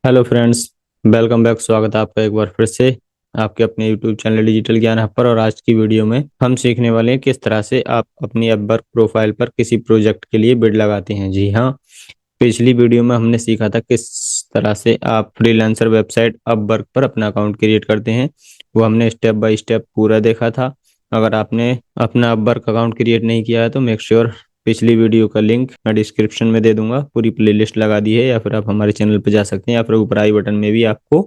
Hello friends, welcome back. स्वागत है आपका एक बार फिर से आपके अपने यूट्यूब चैनल डिजिटल ज्ञान हब पर। और आज की वीडियो में हम सीखने वाले हैं किस तरह से आप अपनी अपवर्क प्रोफाइल पर किसी प्रोजेक्ट के लिए बिड लगाते हैं। जी हाँ, पिछली वीडियो में हमने सीखा था किस तरह से आप फ्रीलांसर वेबसाइट अपवर्क पर अपना अकाउंट क्रिएट करते हैं। वो हमने स्टेप बाय स्टेप पूरा देखा था। अगर आपने अपना अपवर्क अकाउंट क्रिएट नहीं किया है तो मेक श्योर पिछली वीडियो का लिंक मैं डिस्क्रिप्शन में दे दूंगा। पूरी प्लेलिस्ट लगा दी है, या फिर आप हमारे चैनल पर जा सकते हैं, या फिर ऊपर आई बटन में भी आपको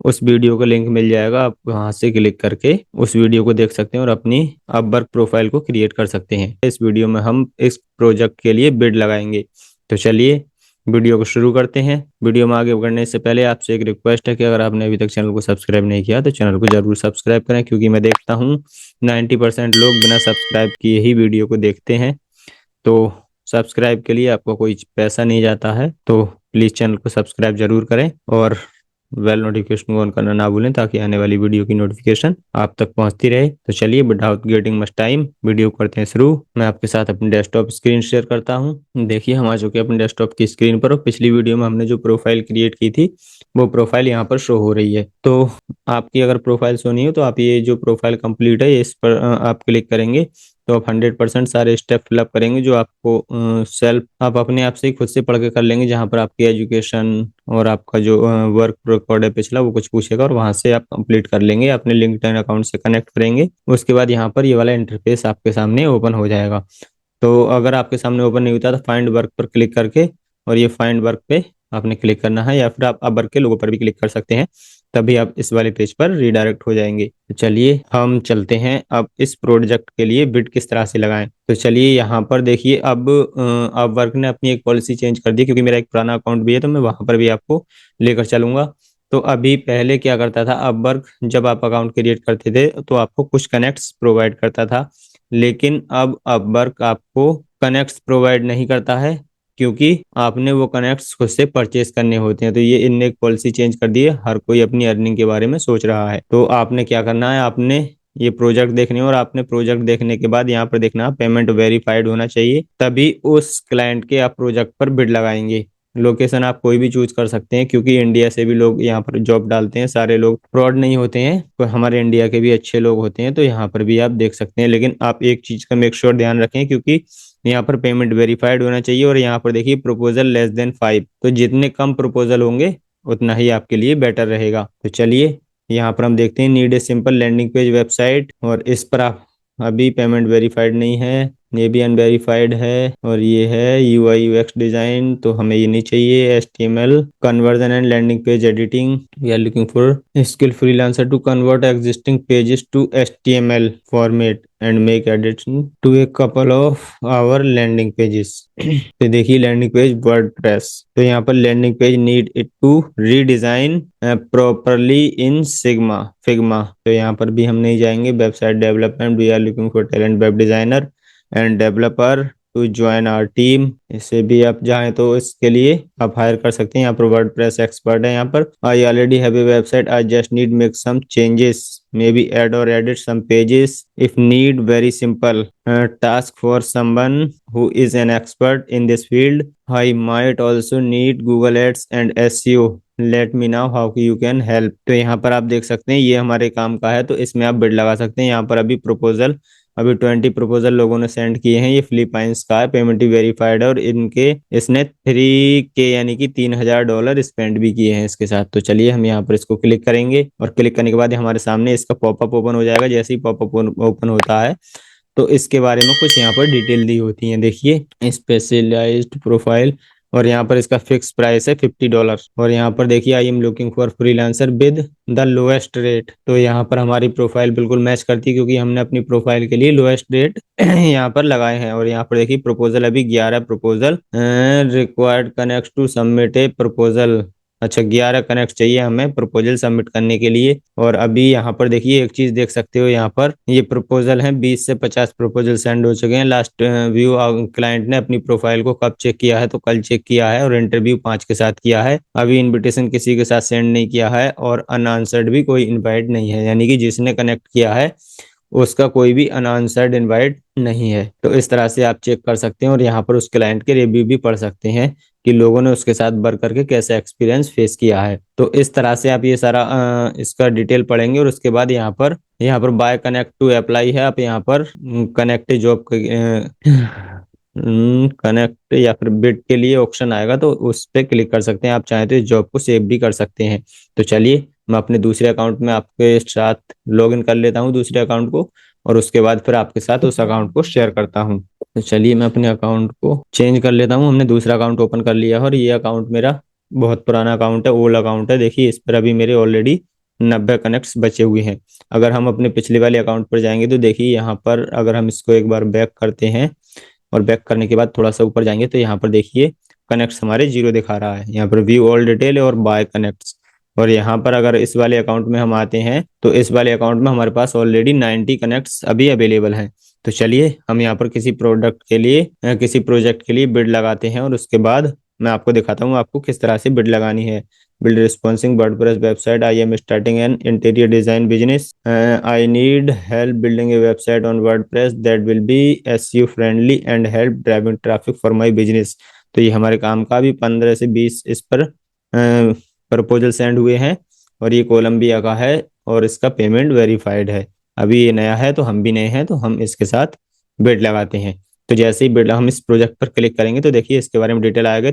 उस वीडियो का लिंक मिल जाएगा। आप वहां से क्लिक करके उस वीडियो को देख सकते हैं और अपनी अपवर्क प्रोफाइल को क्रिएट कर सकते हैं। इस वीडियो में हम इस प्रोजेक्ट के लिए बिड लगाएंगे। तो चलिए वीडियो को शुरू करते हैं। वीडियो में आगे बढ़ने से पहले आपसे एक रिक्वेस्ट है कि अगर आपने अभी तक चैनल को सब्सक्राइब नहीं किया तो चैनल को जरूर सब्सक्राइब करें, क्योंकि मैं देखता हूँ 90% लोग बिना सब्सक्राइब किए ही वीडियो को देखते हैं। तो सब्सक्राइब के लिए आपको कोई पैसा नहीं जाता है, तो प्लीज़ चैनल को सब्सक्राइब जरूर करें और बेल नोटिफिकेशन को ऑन करना ना भूलें, ताकि आने वाली वीडियो की नोटिफिकेशन आप तक पहुंचती रहे। तो चलिए without getting much time video करते हैं शुरू। मैं आपके साथ अपनी डेस्कटॉप स्क्रीन शेयर करता हूं। देखिए हम आ चुके हैं अपने डेस्कटॉप की स्क्रीन पर, और पिछली वीडियो में हमने जो प्रोफाइल क्रिएट की थी वो प्रोफाइल यहाँ पर शो हो रही है। तो आपकी अगर प्रोफाइल शो नहीं हो तो आप ये जो प्रोफाइल कंप्लीट है इस पर आप क्लिक करेंगे तो आप 100% सारे स्टेप फिलअप करेंगे, जो आपको सेल्फ आप अपने आप से ही खुद से पढ़ के कर लेंगे। जहाँ पर आपकी एजुकेशन और आपका जो वर्क रिकॉर्ड है पिछला वो कुछ पूछेगा, और वहां से आप कंप्लीट कर लेंगे। अपने लिंक्डइन अकाउंट से कनेक्ट करेंगे, उसके बाद यहाँ पर ये वाला इंटरफेस आपके सामने ओपन हो जाएगा। तो अगर आपके सामने ओपन नहीं होता तो फाइंड वर्क पर क्लिक करके और ये फाइंड वर्क पे आपने क्लिक करना है, या फिर आप अब वर्क के लोगों पर भी क्लिक कर सकते हैं, तभी आप इस वाले पेज पर रीडायरेक्ट हो जाएंगे। तो चलिए हम चलते हैं अब इस प्रोजेक्ट के लिए बिड किस तरह से लगाएं। तो चलिए यहाँ पर देखिए अब वर्क ने अपनी एक पॉलिसी चेंज कर दी, क्योंकि मेरा एक पुराना अकाउंट भी है तो मैं वहां पर भी आपको लेकर चलूंगा। तो अभी पहले क्या करता था, अब वर्क जब आप अकाउंट क्रिएट करते थे तो आपको कुछ कनेक्ट्स प्रोवाइड करता था, लेकिन अब अपवर्क आपको कनेक्ट्स प्रोवाइड नहीं करता है, क्योंकि आपने वो कनेक्ट्स खुद से परचेज करने होते हैं। तो ये इनने एक पॉलिसी चेंज कर दी है। हर कोई अपनी अर्निंग के बारे में सोच रहा है। तो आपने क्या करना है, आपने ये प्रोजेक्ट देखने और आपने प्रोजेक्ट देखने के बाद यहाँ पर देखना पेमेंट वेरीफाइड होना चाहिए, तभी उस क्लाइंट के आप प्रोजेक्ट पर बिड लगाएंगे। लोकेशन आप कोई भी चूज कर सकते हैं, क्योंकि इंडिया से भी लोग यहाँ पर जॉब डालते हैं। सारे लोग फ्रॉड नहीं होते हैं, तो हमारे इंडिया के भी अच्छे लोग होते हैं, तो यहाँ पर भी आप देख सकते हैं। लेकिन आप एक चीज का मेक श्योर ध्यान रखें, क्योंकि यहाँ पर पेमेंट वेरीफाइड होना चाहिए। और यहाँ पर देखिए प्रपोजल लेस देन 5, तो जितने कम प्रपोजल होंगे उतना ही आपके लिए बेटर रहेगा। तो चलिए यहाँ पर हम देखते हैं need a simple landing page website, और इस पर आप अभी पेमेंट वेरीफाइड नहीं है, ये भी अनवेरीफाइड है। और ये है यूआई यूएक्स डिजाइन, तो हमें ये नहीं चाहिए। HTML conversion and landing page editing, we are looking for skill freelancer to convert existing pages to HTML format and make editing to a couple of our landing pages. तो देखिए landing page WordPress, तो यहाँ पर landing page need it to redesign properly in Figma. तो यहाँ पर भी हम नहीं जाएंगे। Website development, we are looking for talent web designer and developer to join our team. इससे भी आप चाहें तो इसके लिए आप हायर कर सकते हैं। यहाँ पर वर्डप्रेस एक्सपर्ट है। यहाँ पर I already have a website, I just need make some changes, maybe add or edit some pages if need, very simple task for someone who is an expert in this field. I might also need Google Ads and SEO. Let me know how you can help. तो यहाँ पर आप देख सकते हैं ये हमारे काम का है, तो इसमें आप बिड लगा सकते हैं। यहाँ पर अभी 20 प्रपोजल लोगों ने सेंड किए हैं। ये फिलीपाइंस का है, पेमेंट वेरीफाइड है, और इसने 3K यानी कि $3000 स्पेंड भी किए हैं इसके साथ। तो चलिए हम यहाँ पर इसको क्लिक करेंगे, और क्लिक करने के बाद हमारे सामने इसका पॉपअप ओपन हो जाएगा। जैसे ही पॉपअप ओपन होता है तो इसके बारे में कुछ यहाँ पर डिटेल दी होती है। देखिए स्पेशलाइज्ड प्रोफाइल, और यहाँ पर इसका फिक्स प्राइस है $50। और यहाँ पर देखिए I am looking for freelancer with the lowest rate. तो यहाँ पर हमारी प्रोफाइल बिल्कुल मैच करती है, क्योंकि हमने अपनी प्रोफाइल के लिए लोएस्ट रेट यहाँ पर लगाए हैं। और यहाँ पर देखिए प्रपोजल अभी 11 proposal required connect to submit a proposal. अच्छा 11 कनेक्ट चाहिए हमें प्रपोजल सबमिट करने के लिए। और अभी यहाँ पर देखिए एक चीज देख सकते हो, यहाँ पर ये प्रपोजल हैं 20 से 50 प्रपोजल सेंड हो चुके हैं। लास्ट व्यू क्लाइंट ने अपनी प्रोफाइल को कब चेक किया है, तो कल चेक किया है, और इंटरव्यू 5 के साथ किया है। अभी इनविटेशन किसी के साथ सेंड नहीं किया है, और अनआंसर्ड भी कोई इनवाइट नहीं है, यानी कि जिसने कनेक्ट किया है उसका कोई भी अनआंसर्ड इनवाइट नहीं है। तो इस तरह से आप चेक कर सकते हैं, और यहाँ पर उस क्लाइंट के रिव्यू भी पढ़ सकते हैं। कि लोगों ने उसके साथ वर्क करके कैसा एक्सपीरियंस फेस किया है। तो इस तरह से आप ये सारा इसका डिटेल पढ़ेंगे और उसके बाद यहाँ पर बाय कनेक्ट टू अप्लाई है। आप यहाँ पर कनेक्ट जॉब कनेक्ट या फिर बिड के लिए ऑप्शन आएगा, तो उस पर क्लिक कर सकते हैं। आप चाहें तो इस जॉब को सेव भी कर सकते हैं। तो चलिए मैं अपने दूसरे अकाउंट में आपके साथ लॉगिन कर लेता हूँ, दूसरे अकाउंट को, और उसके बाद फिर आपके साथ उस अकाउंट को शेयर करता हूँ। तो चलिए मैं अपने अकाउंट को चेंज कर लेता हूँ। हमने दूसरा अकाउंट ओपन कर लिया है और ये अकाउंट मेरा बहुत पुराना अकाउंट है, ओल्ड अकाउंट है। देखिए इस पर अभी मेरे ऑलरेडी 90 कनेक्ट्स बचे हुए हैं। अगर हम अपने पिछले वाले अकाउंट पर जाएंगे तो देखिए यहाँ पर अगर हम इसको एक बार बैक करते हैं और बैक करने के बाद थोड़ा सा ऊपर जाएंगे तो यहाँ पर देखिए कनेक्ट्स हमारे 0 दिखा रहा है। यहाँ पर व्यू ऑल डिटेल और बाय कनेक्ट्स। और यहाँ पर अगर इस वाले अकाउंट में हम आते हैं तो इस वाले अकाउंट में हमारे पास ऑलरेडी 90 कनेक्ट्स अभी अवेलेबल हैं। तो चलिए हम यहाँ पर किसी प्रोडक्ट के लिए किसी प्रोजेक्ट के लिए बिड लगाते हैं और उसके बाद मैं आपको दिखाता हूँ आपको किस तरह से बिड लगानी है। Build responsive WordPress website, I am starting an interior design business, I need help building a website on WordPress that will be SEO friendly and help driving traffic for my business. तो ये हमारे काम का भी 15 से 20 इस पर proposal send हुए हैं और ये कोलंबिया का है और इसका पेमेंट वेरीफाइड है। अभी ये नया है तो हम भी नए हैं, तो हम इसके साथ बिड लगाते हैं। तो जैसे ही बिड हम इस प्रोजेक्ट पर क्लिक करेंगे तो देखिए इसके बारे में डिटेल आएगा।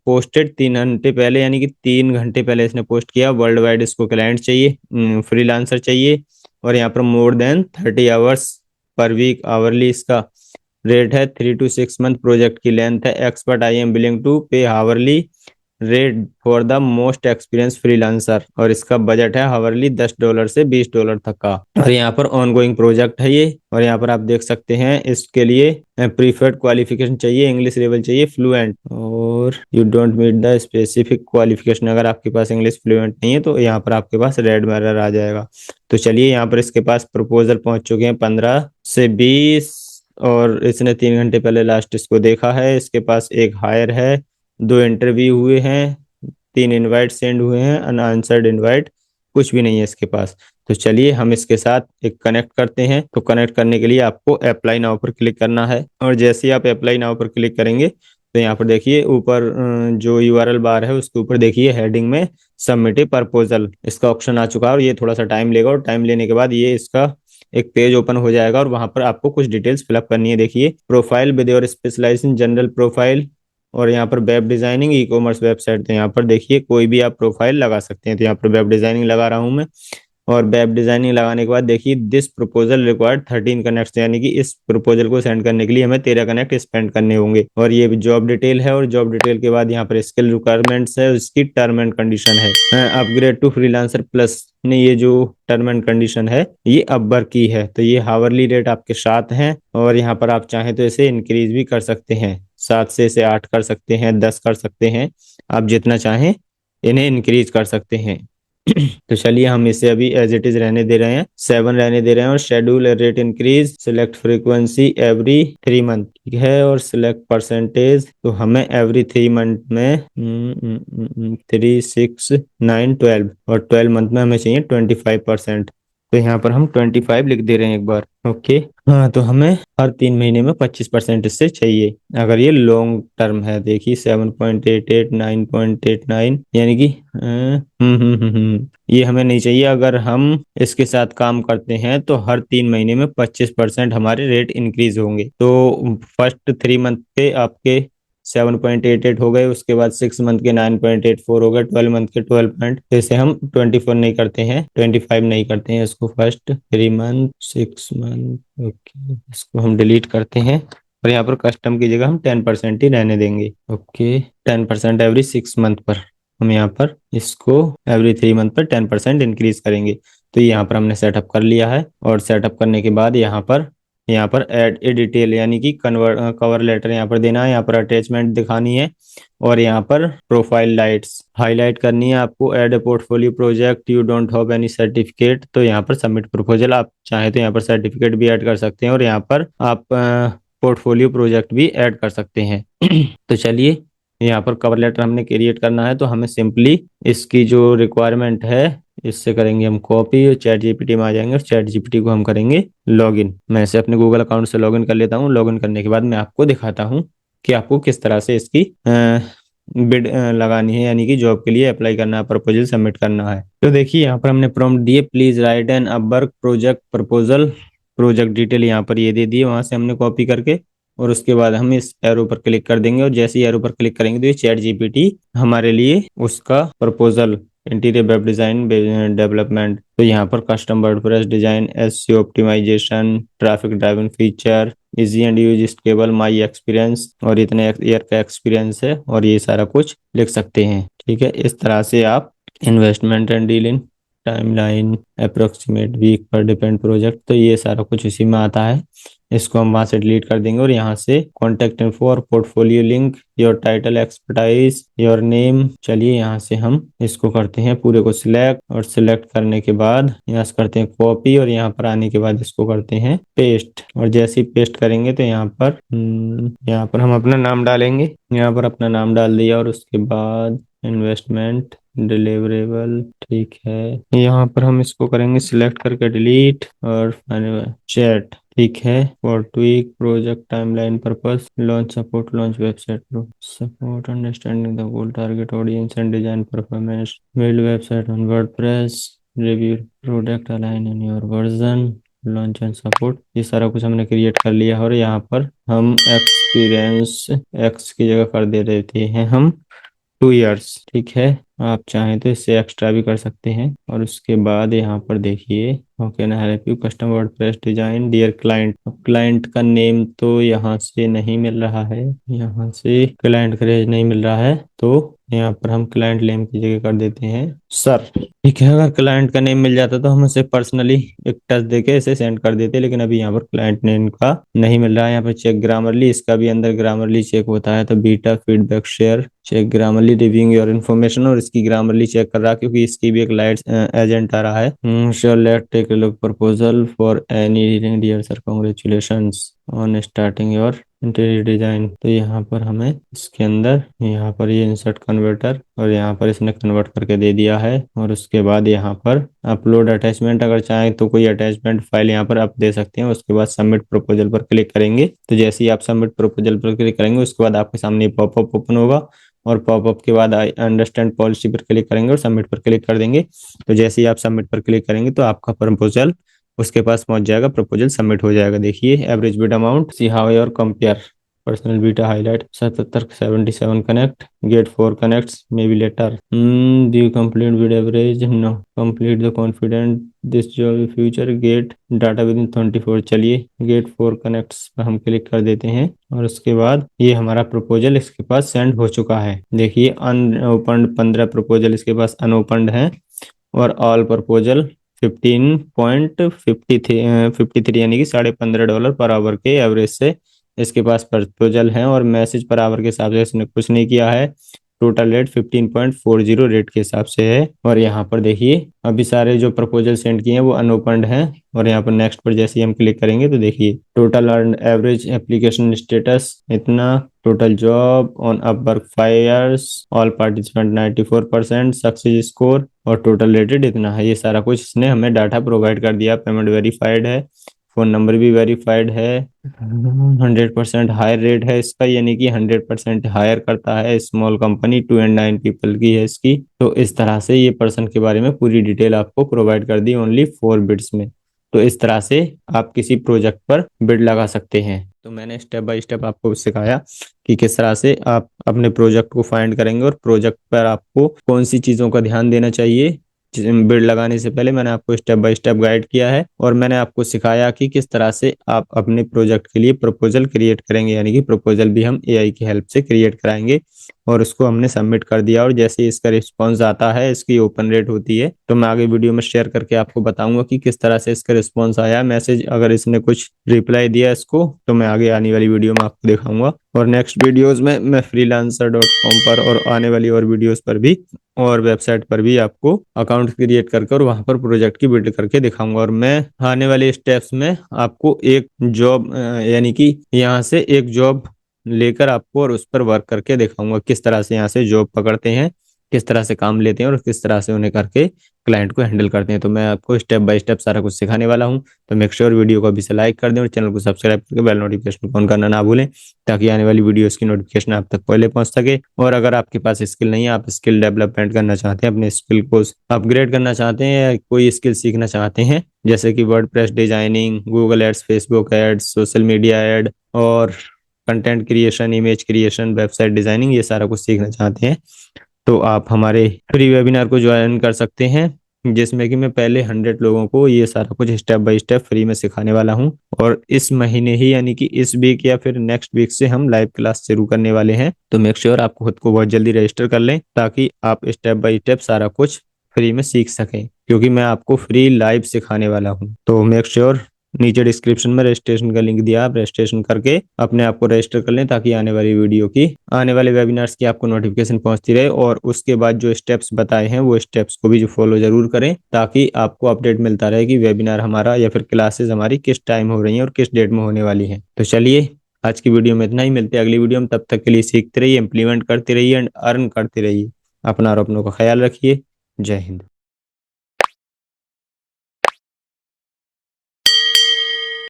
पोस्टेड 3 घंटे पहले, यानी कि 3 घंटे पहले इसने पोस्ट किया। वर्ल्ड वाइड इसको क्लाइंट चाहिए, फ्रीलांसर चाहिए, और यहाँ पर more than 30 hours per week hourly इसका रेट है। 3 to 6 मंथ प्रोजेक्ट की लेंथ है। Expert I am willing to pay hourly rate for the most experience freelancer, और इसका बजट है हावरली $10 से $20 तक का। और यहाँ पर ऑनगोइंग प्रोजेक्ट है ये। और यहाँ पर आप देख सकते हैं इसके लिए प्रीफर्ड क्वालिफिकेशन चाहिए, इंग्लिश लेवल चाहिए फ्लुएंट, और you don't meet the specific qualification. अगर आपके पास इंग्लिश फ्लुएंट नहीं है तो यहाँ पर आपके पास रेड मिरर आ जाएगा। तो चलिए यहाँ पर इसके पास प्रपोजल पहुंच चुके हैं 15 से 20, और इसने 3 घंटे पहले लास्ट इसको देखा है। इसके पास एक हायर है, 2 इंटरव्यू हुए हैं, 3 इनवाइट सेंड हुए हैं, अनआंसर्ड इनवाइट कुछ भी नहीं है इसके पास। तो चलिए हम इसके साथ एक कनेक्ट करते हैं। तो कनेक्ट करने के लिए आपको अप्लाई नाउ पर क्लिक करना है, और जैसे ही आप अप्लाई नाउ पर क्लिक करेंगे तो यहाँ पर देखिए ऊपर जो यूआरएल बार है उसके ऊपर देखिए हेडिंग में सबमिट ए प्रपोजल इसका ऑप्शन आ चुका है। और ये थोड़ा सा टाइम लेगा, और टाइम लेने के बाद ये इसका एक पेज ओपन हो जाएगा और वहां पर आपको कुछ डिटेल्स फिलअप करनी है। देखिए profile with your specialisation general profile, और यहाँ पर web designing e commerce website. तो यहाँ पर देखिए कोई भी आप प्रोफाइल लगा सकते हैं। तो यहाँ पर वेब डिजाइनिंग लगा रहा हूँ मैं, और वेब डिजाइनिंग लगाने के बाद देखिए दिस प्रपोजल रिक्वायर्ड 13 कनेक्ट, यानी कि इस प्रपोजल को सेंड करने के लिए हमें 13 कनेक्ट स्पेंड करने होंगे। और ये जॉब डिटेल है, और जॉब डिटेल के बाद यहाँ पर स्किल रिक्वायरमेंट्स है, उसकी टर्म एंड कंडीशन है अपग्रेड टू फ्रीलांसर प्लस। ने ये जो टर्म एंड कंडीशन है ये अपवर्क की है। तो ये हावरली रेट आपके साथ हैं, और यहाँ पर आप चाहें तो इसे इंक्रीज भी कर सकते हैं, 7 से इसे 8 कर सकते हैं, 10 कर सकते हैं, आप जितना चाहें इन्हें इंक्रीज कर सकते हैं। तो चलिए हम इसे अभी एज इट इज रहने दे रहे हैं, 7 रहने दे रहे हैं। और schedule rate increase, select frequency every 3 month, ठीक है, और सिलेक्ट परसेंटेज। तो हमें एवरी 3 मंथ में 3, 6, 9, 12, और 12 मंथ में हमें चाहिए 25%। तो यहाँ पर हम 25 लिख दे रहे हैं एक बार। ओके, हाँ, तो हमें हर 3 महीने में 25% इससे चाहिए अगर ये लॉन्ग टर्म है। देखिए 7.88, 9.89, यानी कि ये हमें नहीं चाहिए। अगर हम इसके साथ काम करते हैं तो हर 3 महीने में 25% हमारे रेट इंक्रीज होंगे। तो फर्स्ट 3 मंथ के आपके 7.88 हो गए, उसके बाद 6 मंथ के 9.84 हो गए, 12 मंथ के 12 पॉइंट। जैसे हम 24 नहीं करते हैं, 25 नहीं करते हैं इसको, फर्स्ट 3 मंथ, 6 मंथ। ओके, इसको हम डिलीट करते हैं, और यहाँ पर कस्टम की जगह हम 10% ही रहने देंगे। ओके, 10% एवरी 6 मंथ पर हम यहाँ पर इसको एवरी 3 मंथ पर 10% इंक्रीज करेंगे। तो यहाँ पर हमने सेटअप कर लिया है, और सेटअप करने के बाद यहाँ पर ऐड ए डिटेल, यानी कि कवर लेटर यहाँ पर देना है, यहाँ पर अटैचमेंट दिखानी है, और यहाँ पर प्रोफाइल लाइट्स हाईलाइट करनी है आपको। Add a portfolio project, you don't have any certificate. तो यहाँ पर सबमिट प्रपोजल, आप चाहे तो यहाँ पर सर्टिफिकेट भी ऐड कर सकते हैं, और यहाँ पर आप पोर्टफोलियो प्रोजेक्ट भी ऐड कर सकते हैं। तो चलिए यहाँ पर कवर लेटर हमने क्रिएट करना है, तो हमें सिंपली इसकी जो रिक्वायरमेंट है इससे करेंगे हम कॉपी, चैट जीपीटी में आ जाएंगे, और चैट जीपीटी को हम करेंगे लॉगिन। मैं इसे अपने गूगल अकाउंट से लॉगिन कर लेता हूँ। लॉगिन करने के बाद मैं आपको दिखाता हूँ कि आपको किस तरह से इसकी बिड लगानी है, यानी कि जॉब के लिए अप्लाई करना है, प्रपोजल सबमिट करना है। तो देखिए यहाँ पर हमने प्रॉम्प्ट दिए, please write an Upwork project proposal, project detail यहाँ पर ये दे दिए, वहां से हमने कॉपी करके, और उसके बाद हम इस एरो पर क्लिक कर देंगे, और जैसे ही एरो पर क्लिक करेंगे तो ये चैट जीपीटी हमारे लिए उसका proposal, interior web design development, तो यहाँ पर custom WordPress design, SEO optimisation, traffic driven feature, easy and use stable, my experience, और इतने ईयर का एक्सपीरियंस है, और ये सारा कुछ लिख सकते हैं। ठीक है, इस तरह से आप investment and deal in timeline, approximate week पर डिपेंड प्रोजेक्ट, तो ये सारा कुछ इसी में आता है। इसको हम वहां से डिलीट कर देंगे, और यहाँ से कॉन्टेक्ट इन्फो और portfolio link, your title expertise, your name, चलिए यहाँ से हम इसको करते हैं पूरे को सिलेक्ट, और सिलेक्ट करने के बाद यहाँ से करते हैं कॉपी, और यहाँ पर आने के बाद इसको करते हैं पेस्ट, और जैसे ही पेस्ट करेंगे तो यहाँ पर हम अपना नाम डालेंगे, यहाँ पर अपना नाम डाल दिया, और उसके बाद इन्वेस्टमेंट डिलीवरेबल, ठीक है, यहाँ पर हम इसको करेंगे सिलेक्ट करके डिलीट, और चैट, ठीक है, for tweak project timeline purpose, launch support, launch website pro support, understanding the goal target audience and design performance, build website on WordPress, review product align in your version, launch and support, ये सारा कुछ हमने create कर लिया है। और यहाँ पर हम एक्सपीरियंस एक्स की जगह कर दे देते हैं हम 2 इयर्स, ठीक है, आप चाहें तो इससे एक्स्ट्रा भी कर सकते हैं। और उसके बाद यहाँ पर देखिए, ओके ना, help you custom WordPress design dear client, client का नेम तो यहाँ से नहीं मिल रहा है, यहाँ से क्लाइंट का रेज नहीं मिल रहा है, तो यहाँ पर हम क्लाइंट नेम की जगह कर देते हैं सर, ठीक है। अगर क्लाइंट का नेम मिल जाता तो हम उसे पर्सनली एक टच देके इसे सेंड कर देते, लेकिन अभी यहाँ पर क्लाइंट नेम का नहीं मिल रहा है। यहाँ पर चेक ग्रामरली, इसका भी अंदर ग्रामरली चेक होता है, तो beta feedback share check Grammarly reviewing your information, और इसकी ग्रामरली चेक कर रहा, क्योंकि इसकी भी एक लाइट एजेंट आ रहा है। Sure let take a look proposal for any dear sir, congratulations on starting your interior design, तो यहाँ पर हमें इसके अंदर यहाँ पर ये इंसर्ट कन्वर्टर, और यहाँ पर इसने कन्वर्ट करके दे दिया है। और उसके बाद यहाँ पर अपलोड अटैचमेंट, अगर चाहें तो कोई अटैचमेंट फाइल यहाँ पर आप दे सकते हैं। उसके बाद सबमिट प्रपोजल पर क्लिक करेंगे, तो जैसे ही आप सबमिट प्रपोजल पर क्लिक करेंगे उसके बाद आपके सामने पॉपअप ओपन होगा, और पॉपअप के बाद आई अंडरस्टैंड पॉलिसी पर क्लिक करेंगे और सबमिट पर क्लिक कर देंगे। तो जैसे ही आप सबमिट पर क्लिक करेंगे तो आपका प्रपोजल उसके पास पहुंच जाएगा, प्रपोजल सबमिट हो जाएगा। देखिए average bid amount, see how your compare, personal beta highlight 77 connect, get 4 connects may be later, do you complete bid average, no, complete the confident this job future, gate data with in 24, चलिए gate 4 connects पर हम click कर देते हैं, और उसके बाद ये हमारा प्रपोजल इसके पास सेंड हो चुका है। देखिए अनओपन्ड 15 प्रपोजल इसके पास अनओपन्ड है, और ऑल प्रपोजल 15.53 यानी कि $15.5 पर आवर के एवरेज से इसके पास प्रपोजल हैं, और मैसेज पर आवर के हिसाब से इसने कुछ नहीं किया है। टोटल रेट 15.40 रेट के हिसाब से है। और यहाँ पर देखिए अभी सारे जो प्रपोजल सेंड किए हैं वो अनओपन्ड हैं, और यहाँ पर नेक्स्ट पर जैसे ही हम क्लिक करेंगे तो देखिए total earn average application status इतना, total job on Upwork 5 years, all participant 94%, success score और टोटल रेटेड इतना है। ये सारा कुछ इसने हमें डाटा प्रोवाइड कर दिया। पेमेंट वेरीफाइड है, फोन नंबर भी वेरीफाइड है, 100% हायर रेट है इसका, यानी कि 100% हायर करता है। स्मॉल कंपनी 2 and 9 पीपल की है इसकी। तो इस तरह से ये पर्सन के बारे में पूरी डिटेल आपको प्रोवाइड कर दी ओनली 4 बिड्स में। तो इस तरह से आप किसी प्रोजेक्ट पर बिड लगा सकते हैं। तो मैंने स्टेप बाय स्टेप आपको सिखाया कि किस तरह से आप अपने प्रोजेक्ट को फाइंड करेंगे और प्रोजेक्ट पर आपको कौन सी चीज़ों का ध्यान देना चाहिए। बिड लगाने से पहले मैंने आपको स्टेप बाय स्टेप गाइड किया है, और मैंने आपको सिखाया कि किस तरह से आप अपने प्रोजेक्ट के लिए प्रपोजल क्रिएट करेंगे, यानी कि प्रपोजल भी हम एआई की हेल्प से क्रिएट कराएंगे। और उसको हमने सबमिट कर दिया, और जैसे इसका रिस्पॉन्स आता है, इसकी ओपन रेट होती है, तो मैं आगे वीडियो में शेयर करके आपको बताऊंगा कि किस तरह से इसका रिस्पॉन्स आया मैसेज। अगर इसने कुछ रिप्लाई दिया इसको, तो मैं आगे आने वाली वीडियो में आपको दिखाऊंगा। और नेक्स्ट वीडियोस में मैं freelancer.com पर और आने वाली और वीडियोस पर भी और वेबसाइट पर भी आपको अकाउंट क्रिएट करके और वहां पर प्रोजेक्ट की बिल्ड करके दिखाऊंगा। और मैं आने वाले स्टेप्स में आपको एक जॉब यानी कि यहाँ से एक जॉब लेकर आपको और उस पर वर्क करके दिखाऊंगा किस तरह से यहाँ से जॉब पकड़ते हैं। किस तरह से काम लेते हैं और किस तरह से उन्हें करके क्लाइंट को हैंडल करते हैं। तो मैं आपको स्टेप बाय स्टेप सारा कुछ सिखाने वाला हूँ। तो मेक श्योर वीडियो को अभी से लाइक कर दें और चैनल को सब्सक्राइब करके बेल नोटिफिकेशन को ऑन करना ना भूलें, ताकि आने वाली वीडियोस की नोटिफिकेशन आप तक पहले पहुंच सके। और अगर आपके पास स्किल नहीं है, आप स्किल डेवलपमेंट करना चाहते हैं, अपने स्किल को अपग्रेड करना चाहते हैं या कोई स्किल सीखना चाहते हैं, जैसे कि WordPress designing, Google ads, Facebook ads, social media ad और content creation, image creation, website designing, ये सारा कुछ सीखना चाहते हैं, तो आप हमारे फ्री वेबिनार को ज्वाइन कर सकते हैं, जिसमें कि मैं पहले 100 लोगों को ये सारा कुछ स्टेप बाय स्टेप फ्री में सिखाने वाला हूं। और इस महीने ही, यानी कि इस वीक या फिर नेक्स्ट वीक से हम लाइव क्लास शुरू करने वाले हैं। तो मेक श्योर आप खुद को बहुत जल्दी रजिस्टर कर लें, ताकि आप स्टेप बाय स्टेप सारा कुछ फ्री में सीख सकें, क्योंकि मैं आपको फ्री लाइव सिखाने वाला हूं। तो मेक श्योर नीचे डिस्क्रिप्शन में रजिस्ट्रेशन का लिंक दिया, आप रजिस्ट्रेशन करके अपने आप को रजिस्टर कर लें, ताकि आने वाले वेबिनार्स की आपको नोटिफिकेशन पहुंचती रहे। और उसके बाद जो स्टेप्स बताए हैं वो स्टेप्स को भी जो फॉलो जरूर करें, ताकि आपको अपडेट मिलता रहे कि वेबिनार हमारा या फिर क्लासेस हमारी किस टाइम हो रही हैं और किस डेट में होने वाली हैं। तो चलिए आज की वीडियो में इतना ही, मिलते हैं अगली वीडियो में। तब तक के लिए सीखते रहिए, इंप्लीमेंट करते रहिए एंड अर्न करते रहिए। अपना और अपनों का ख्याल रखिए। जय हिंद।